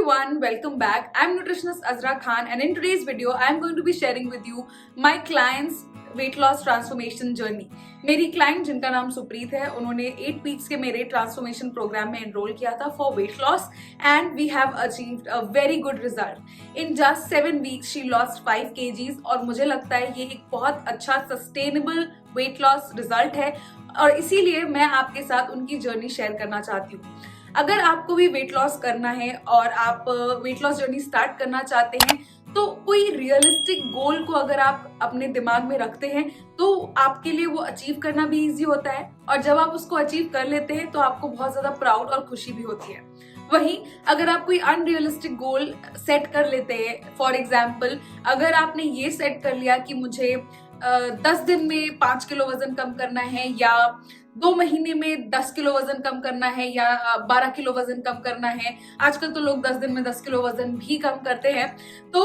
everyone, welcome back. I'm nutritionist Azra Khan and in today's video I'm going to be sharing with you my client's weight loss transformation journey. मेरी client जिनका नाम सुप्रीत है, उन्होंने 8 weeks के मेरे transformation programme में enrol किया था for weight loss and we have achieved a very good result. In just 7 weeks she lost 5 kgs और मुझे लगता है ये एक बहुत अच्छा सस्टेनेबल वेट लॉस रिजल्ट है और इसीलिए मैं आपके साथ उनकी जर्नी शेयर करना चाहती हूँ. अगर आपको भी वेट लॉस करना है और आप वेट लॉस जर्नी स्टार्ट करना चाहते हैं तो कोई रियलिस्टिक गोल को अगर आप अपने दिमाग में रखते हैं तो आपके लिए वो अचीव करना भी इजी होता है और जब आप उसको अचीव कर लेते हैं तो आपको बहुत ज्यादा प्राउड और खुशी भी होती है. वहीं अगर आप कोई अनरियलिस्टिक गोल सेट कर लेते हैं, फॉर एग्जाम्पल अगर आपने ये सेट कर लिया कि मुझे 10 दिन में 5 किलो वजन कम करना है या 2 महीने में 10 किलो वजन कम करना है या 12 किलो वजन कम करना है, आजकल तो लोग 10 दिन में 10 किलो वजन भी कम करते हैं. तो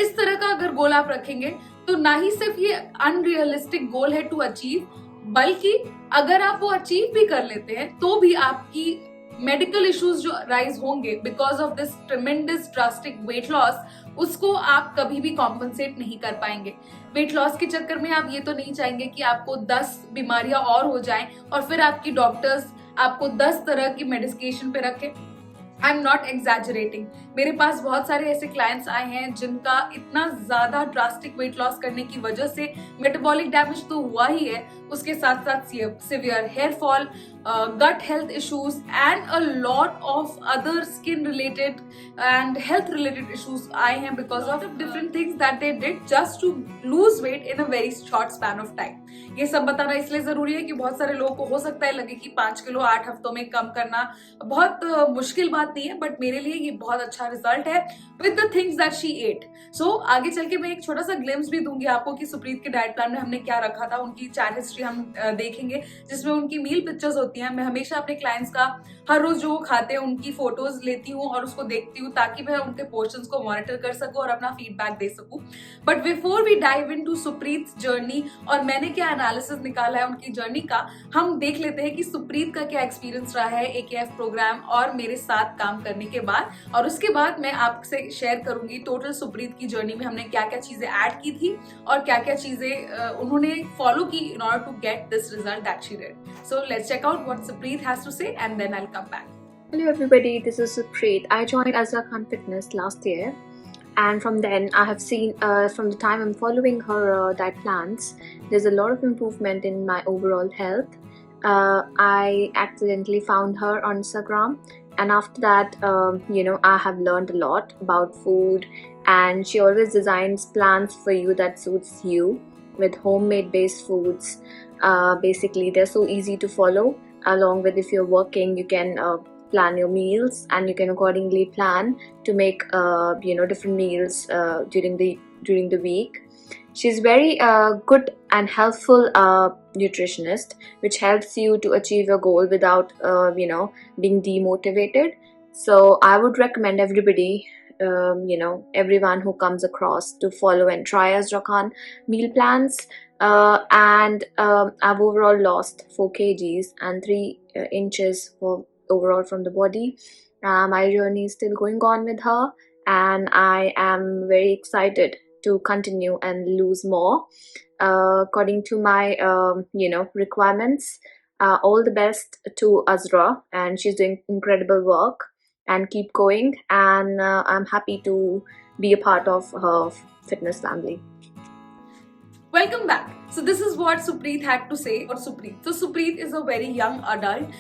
इस तरह का अगर गोल आप रखेंगे तो ना ही सिर्फ ये अनरियलिस्टिक गोल है टू अचीव, बल्कि अगर आप वो अचीव भी कर लेते हैं तो भी आपकी मेडिकल इश्यूज जो राइज होंगे because of this ट्रेमेंडस drastic weight loss, उसको आप कभी भी कॉम्पनसेट नहीं कर पाएंगे. वेट लॉस के चक्कर में आप ये तो नहीं चाहेंगे कि आपको 10 बीमारियां और हो जाएं और फिर आपकी डॉक्टर्स आपको 10 तरह की मेडिकेशन पे रखें. I am not exaggerating. मेरे पास बहुत सारे ऐसे क्लाइंट्स आए हैं जिनका इतना ज्यादा ड्रास्टिक वेट लॉस करने की वजह से मेटाबॉलिक डैमेज तो हुआ ही है, उसके साथ साथ severe hair fall, gut health issues and a lot of other skin related and health related issues आए हैं because of different things that they did just to lose weight in a very short span of time. ये सब बताना इसलिए जरूरी है कि बहुत सारे लोगों को हो सकता है लगे कि 5 किलो 8 हफ्तों में कम करना बहुत मुश्किल बात नहीं है, बट मेरे लिए ये बहुत अच्छा रिजल्ट है with the things that she ate. So आगे चल के मैं एक छोटा सा ग्लिम्स भी दूंगी आपको कि सुप्रीत के डाइट प्लान में हमने क्या रखा था. उनकी चैट हिस्ट्री हम देखेंगे जिसमें उनकी मील पिक्चर्स होती हैं. मैं हमेशा अपने क्लाइंट्स का हर रोज जो वो खाते हैं उनकी फोटोज लेती हूँ और उसको देखती हूँ ताकि मैं उनके पोर्शंस को मॉनिटर कर सकूं और अपना फीडबैक दे सकूं. But before we dive into Supreet journey और मैंने क्या एनालिसिस निकाला है उनकी जर्नी का, हम देख लेते हैं कि सुप्रीत का क्या एक्सपीरियंस रहा है AKF प्रोग्राम और मेरे साथ काम करने के बाद. और उसके बाद मैं आपसे शेयर करूंगी टोटल सुप्रीत की जर्नी में हमने क्या क्या चीजें ऐड की थी और क्या क्या चीजें उन्होंने फॉलो की in order to get this result that she did. So let's check out what Supreet has to say and then I'll come back. Hello everybody, this is Supreet. I joined Azra Khan Fitness last year and from then I have seen from the time I'm following her diet plans, there's a lot of improvement in my overall health. I accidentally found her on Instagram and after that I have learned a lot about food and she always designs plans for you that suits you with homemade based foods. Basically they're so easy to follow. Along with if you're working you can plan your meals and you can accordingly plan to make different meals during the week. She's very good and helpful nutritionist which helps you to achieve your goal without being demotivated. So I would recommend everybody everyone who comes across to follow and try Azra Khan meal plans. And I've overall lost 4 kgs and 3 inches overall from the body. My journey is still going on with her and I am very excited to continue and lose more according to my requirements. All the best to Azra and she's doing incredible work and keep going and I'm happy to be a part of her fitness family. Welcome back. So this is what Supreet had to say for Supreet. So Supreet is a very young adult.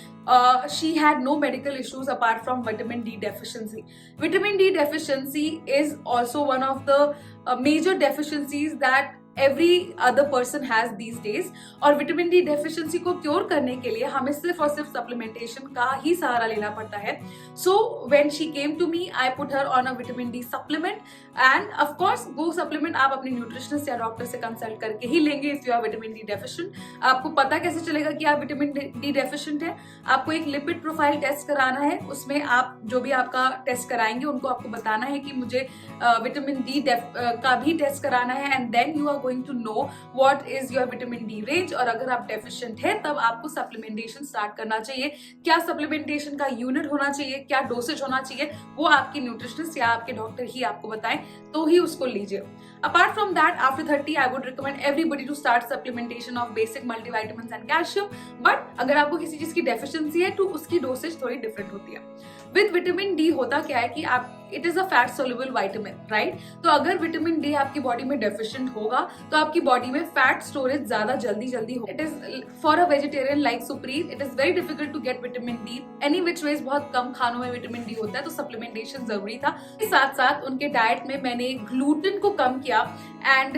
She had no medical issues apart from vitamin D deficiency. Vitamin D deficiency is also one of the major deficiencies that every other person has these days. और vitamin D deficiency को cure करने के लिए हमें सिर्फ और सिर्फ supplementation का ही सहारा लेना पड़ता है. So when she came to me I put her on a vitamin D supplement and of course वो सप्लीमेंट आप अपने न्यूट्रिशनिस्ट या डॉक्टर से कंसल्ट करके ही लेंगे if you are vitamin D deficient. आपको पता कैसे चलेगा कि आप विटामिन डी डेफिशिएंट है? आपको एक लिपिड प्रोफाइल टेस्ट कराना है. उसमें आप जो भी आपका टेस्ट कराएंगे उनको आपको बताना है कि मुझे विटामिन डी का भी टेस्ट कराना है and then you are going to know what is your vitamin D range, और अगर आप डेफिशिएंट है तब आपको सप्लीमेंटेशन स्टार्ट करना चाहिए। क्या सप्लीमेंटेशन का यूनिट होना चाहिए, क्या डोसेज होना चाहिए, वो आपकी न्यूट्रिशनिस्ट या आपके डॉक्टर ही आपको बताएं, तो ही उसको लीजिए। Apart from that, after 30, I would recommend everybody to start supplementation of basic multivitamins and calcium. But अगर आपको किसी चीज की डेफिशिएंसी है तो उसकी डोसेज थोड़ी डिफरेंट होती है। विद विटामिन डी होता क्या है कि आप it is a fat soluble vitamin, right? तो अगर विटामिन डी आपकी बॉडी में डेफिशिएंट होगा तो आपकी बॉडी में फैट स्टोरेज ज्यादा जल्दी हो। It is for a vegetarian like Supreet, it is very difficult to get vitamin D any which veg. बहुत कम खानों में विटामिन डी होता है, तो सप्लीमेंटेशन जरूरी था। साथ साथ उनके डाइट में मैंने ग्लूटेन को कम किया, एंड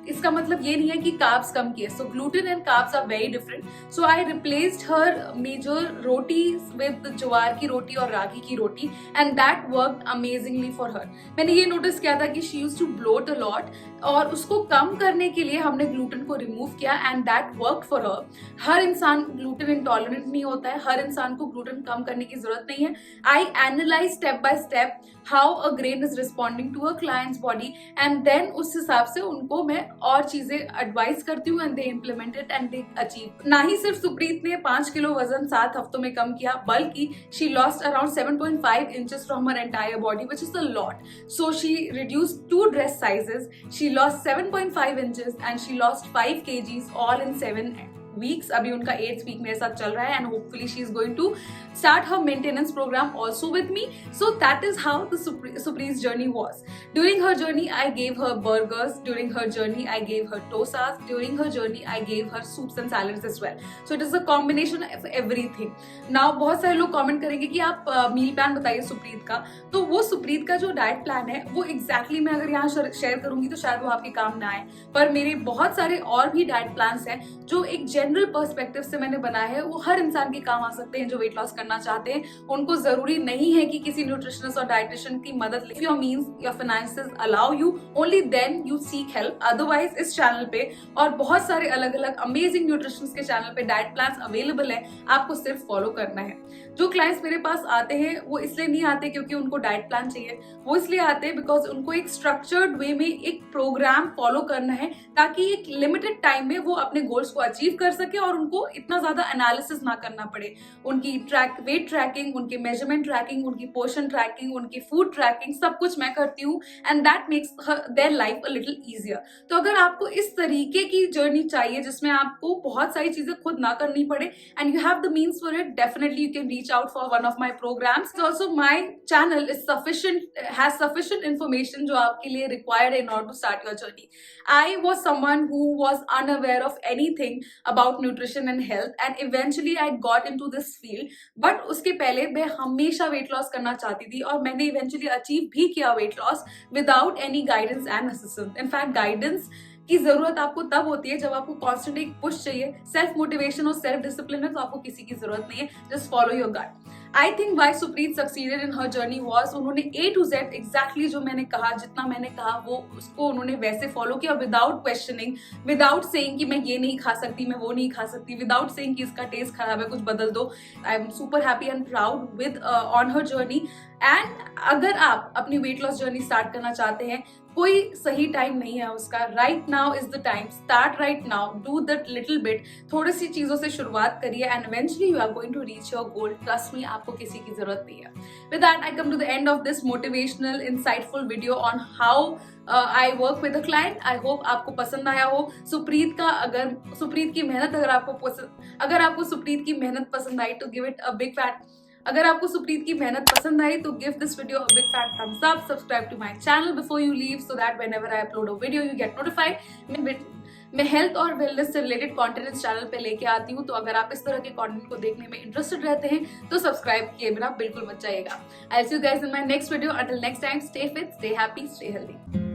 इसका मतलब ये नहीं है कि कार्ब्स कम किए। So gluten and carbs are very different. So I replaced her major roti with jowar की रोटी और रागी की रोटी, and that worked amazingly for her. मैंने ये नोटिस किया था कि she used to bloat a lot, और उसको कम करने के लिए हमने ग्लूटेन को रिमूव किया, and that worked for her. हर इंसान ग्लूटेन इंटॉलरेंट नहीं होता है, हर इंसान को ग्लूटेन कम करने की जरूरत नहीं है। I analyse step by step how a grain is responding to a client's body, and then उस हिसाब से उनको मैं और चीजें एडवाइस करती हूँ, and they implement it and they achieve. ना ही सिर्फ सुप्रीत ने 5 किलो वजन 7 हफ्तों में कम किया, बल्कि she lost around 7.5 inches from her entire body, which is a lot. So she reduced 2 dress sizes, she lost 7.5 inches, and she lost 5 kgs all in 7 weeks. अभी उनका 8th week मेरे साथ चल रहा है, and hopefully she is going to start her maintenance program also with me. So that is how the Supreet's journey was. During her journey, I gave her burgers. During her journey, I gave her dosas. During her journey, I gave her soups and salads as well. So it is a combination of everything. Now बहुत सारे लोग comment करेंगे कि आप meal plan बताइए सुप्रीत का। तो वो सुप्रीत का जो डाइट प्लान है वो एग्जैक्टली मैं अगर यहाँ शेयर करूंगी तो शायद वो आपके काम ना आए, पर मेरे बहुत सारे और भी डाइट प्लान्स हैं जो एक जनरल पर्सपेक्टिव से मैंने बनाया है। वो हर इंसान के काम आ सकते हैं जो वेट लॉस करना चाहते हैं। उनको जरूरी नहीं है कि किसी न्यूट्रिशनिस्ट और डाइटिशियन की मदद ले। Your means your finances allow you, only then you seek help. Otherwise इस चैनल पे और बहुत सारे अलग अलग अमेजिंग न्यूट्रिशनिस्ट के चैनल पे डाइट प्लान्स अवेलेबल है, आपको सिर्फ फॉलो करना है। जो क्लाइंट्स मेरे पास आते हैं वो इसलिए नहीं आते क्योंकि उनको डाइट प्लान चाहिए, वो इसलिए आते हैं बिकॉज उनको एक स्ट्रक्चर्ड वे में एक प्रोग्राम फॉलो करना है, ताकि एक लिमिटेड टाइम में वो अपने गोल्स को अचीव कर सके और उनको इतना ज्यादा एनालिसिस ना करना पड़े। उनकी वेट ट्रैकिंग, उनकी मेजरमेंट ट्रैकिंग, उनकी पोर्शन ट्रैकिंग, उनकी फूड ट्रैकिंग, सब कुछ मैं करती हूँ, and that makes their life a little easier. तो अगर आपको इस तरीके की जर्नी चाहिए जिसमें आपको बहुत सारी चीजें खुद ना करनी पड़े, and you have the means for it, definitely you can reach out for one of my programs. Also, my channel is has sufficient information जो आपके लिए required in order to start your journey. I was someone who was unaware of anything about nutrition and health, and eventually I got into this field. But उसके पहले मैं हमेशा weight loss करना चाहती थी, और मैंने eventually achieve भी किया weight loss without any guidance and assistance. In fact, guidance की जरूरत आपको तब होती है जब आपको कॉन्स्टेंट एक पुश चाहिए। सेल्फ मोटिवेशन और सेल्फ डिसिप्लिन है तो आपको किसी की जरूरत नहीं है, just follow your gut. I think why Supreet succeeded in her journey was, उन्होंने A to Z एग्जैक्टली जो मैंने कहा, जितना मैंने कहा वो उसको उन्होंने वैसे फॉलो किया, विदाउट क्वेश्चनिंग, विदाउट सेइंग कि मैं ये नहीं खा सकती, मैं वो नहीं खा सकती, विदाउट सेइंग कि इसका टेस्ट खराब है, कुछ बदल दो। I am super happy and proud with on her journey. And अगर आप अपनी वेट लॉस जर्नी स्टार्ट करना चाहते हैं, कोई सही टाइम नहीं है उसका। Right now is the time, start right now, do that little bit, थोड़ी सी चीजों से शुरुआत करिए, and eventually you are going to reach your goal. Trust me, आपको किसी की जरूरत नहीं है। With that I come to the end of this motivational insightful video on how I work with a client. I hope आपको पसंद आया हो। सुप्रीत की मेहनत अगर आपको सुप्रीत की मेहनत पसंद आई तो give it a big fat अगर आपको सुप्रीत की मेहनत पसंद आई तो give this video a big fat thumbs up, subscribe to my channel before you leave so that whenever I upload a video you get notified. मैं हेल्थ और वेलनेस से रिलेटेड कंटेंट इस चैनल पे लेके आती हूँ, तो अगर आप इस तरह के कंटेंट को देखने में इंटरेस्टेड रहते हैं तो सब्सक्राइब किए बिना बिल्कुल मत जाइएगा। I see you guys in my next video. Until next time, stay fit, stay happy, stay healthy.